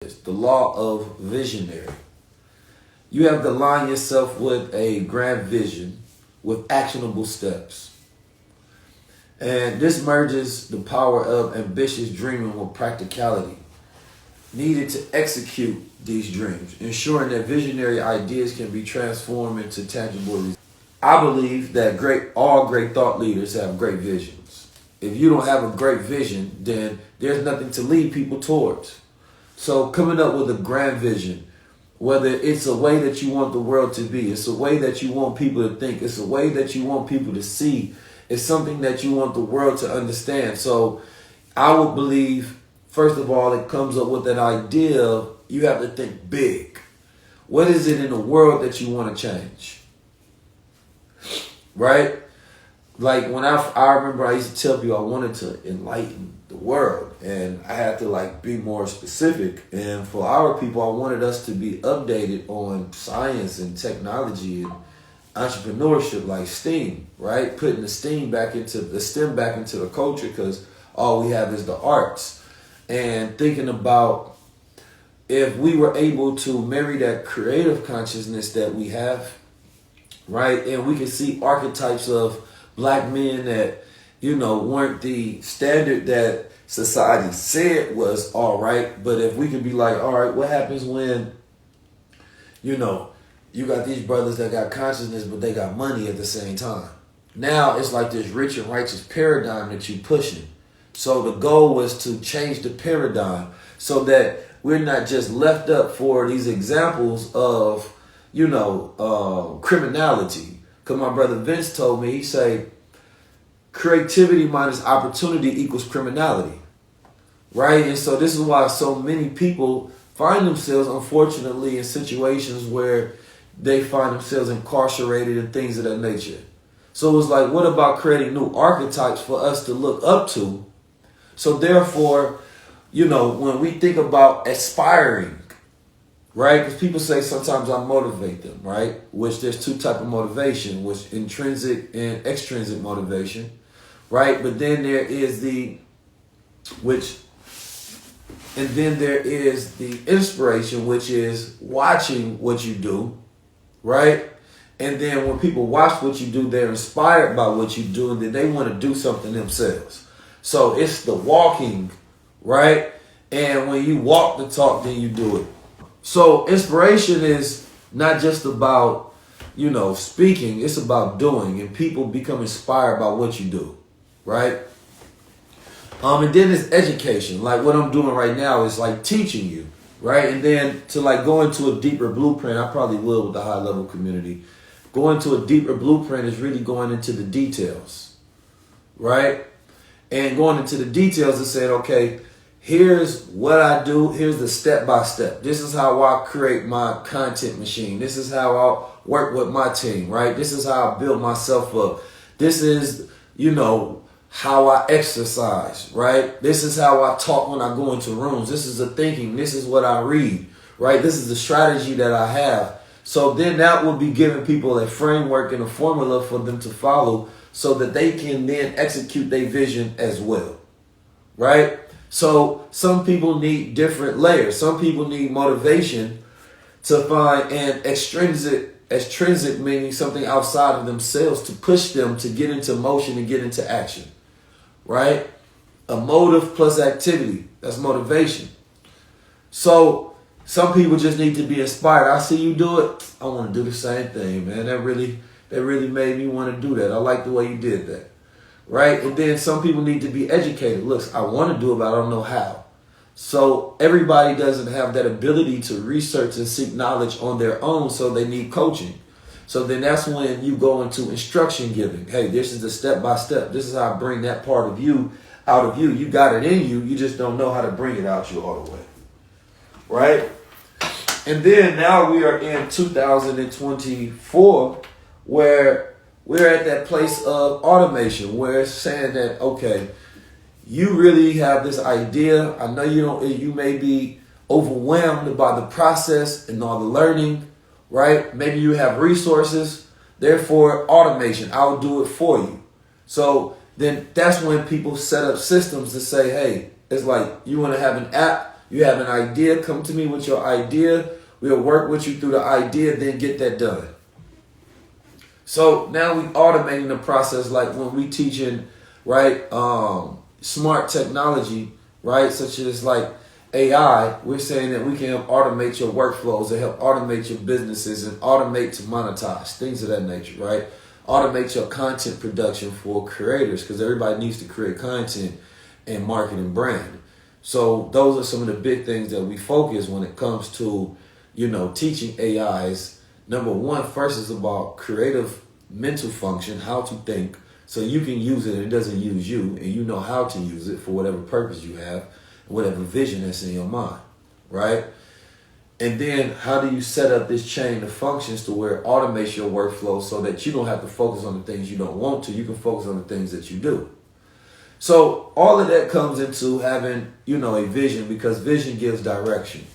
The law of visionary. You have to align yourself with a grand vision with actionable steps. And this merges the power of ambitious dreaming with practicality needed to execute these dreams, ensuring that visionary ideas can be transformed into tangible results. I believe that all great thought leaders have great visions. If you don't have a great vision, then there's nothing to lead people towards. So coming up with a grand vision, whether it's a way that you want the world to be, it's a way that you want people to think, it's a way that you want people to see, it's something that you want the world to understand. So I would believe, first of all, it comes up with an idea of you have to think big. What is it in the world that you want to change? Right? Like when I remember I used to tell people I wanted to enlighten the world, and I had to be more specific. And for our people, I wanted us to be updated on science and technology and entrepreneurship, like STEAM, right? Putting the STEM back into the culture, because all we have is the arts. And thinking about if we were able to marry that creative consciousness that we have, right? And we can see archetypes of black men that, weren't the standard that society said was all right. But if we could be like, all right, what happens when, you got these brothers that got consciousness, but they got money at the same time? Now it's like this rich and righteous paradigm that you're pushing. So the goal was to change the paradigm so that we're not just left up for these examples of, criminality. Because my brother Vince told me, he say, creativity minus opportunity equals criminality, right? And so this is why so many people find themselves, unfortunately, in situations where they find themselves incarcerated and things of that nature. So it was like, what about creating new archetypes for us to look up to? So therefore, when we think about aspiring, right? Because people say sometimes I motivate them, right? Which there's two types of motivation, which intrinsic and extrinsic motivation, right? But then there is the inspiration, which is watching what you do, right? And then when people watch what you do, they're inspired by what you do, and then they want to do something themselves. So it's the walking, right? And when you walk the talk, then you do it. So inspiration is not just about, speaking. It's about doing, and people become inspired by what you do, right? And then it's education. Like what I'm doing right now is like teaching you, right? And then to go into a deeper blueprint, I probably will with the high level community. Going to a deeper blueprint is really going into the details, right? And going into the details and saying, okay, here's what I do. Here's the step by step. This is how I create my content machine. This is how I work with my team, right? This is how I build myself up. This is, how I exercise, right? This is how I talk when I go into rooms. This is the thinking. This is what I read, right? This is the strategy that I have. So then that will be giving people a framework and a formula for them to follow so that they can then execute their vision as well, right? So some people need different layers. Some people need motivation to find an extrinsic meaning something outside of themselves to push them to get into motion and get into action, right? A motive plus activity, that's motivation. So some people just need to be inspired. I see you do it. I want to do the same thing, man. That really made me want to do that. I like the way you did that, right? And then some people need to be educated. Look, I want to do it, but I don't know how. So everybody doesn't have that ability to research and seek knowledge on their own, so they need coaching. So then that's when you go into instruction giving. Hey, this is the step by step. This is how I bring that part of you out of you. You got it in you. You just don't know how to bring it out you all the way, right? And then now we are in 2024, where we're at that place of automation, where it's saying that, okay, you really have this idea. I know you may be overwhelmed by the process and all the learning, right? Maybe you have resources, therefore automation, I'll do it for you. So then that's when people set up systems to say, hey, it's like you want to have an app, You have an idea, come to me with your idea. We'll work with you through the idea, then get that done. So now we automating the process, like when we teaching, right, smart technology, right, such as like AI, we're saying that we can help automate your workflows and help automate your businesses and automate to monetize, things of that nature, right? Automate your content production for creators, because everybody needs to create content and market and brand. So those are some of the big things that we focus when it comes to, teaching AIs. Number one, first is about creative mental function, how to think, so you can use it and it doesn't use you, and you know how to use it for whatever purpose you have, whatever vision that's in your mind, right? And then how do you set up this chain of functions to where it automates your workflow so that you don't have to focus on the things you don't want to, you can focus on the things that you do. So all of that comes into having, a vision, because vision gives direction.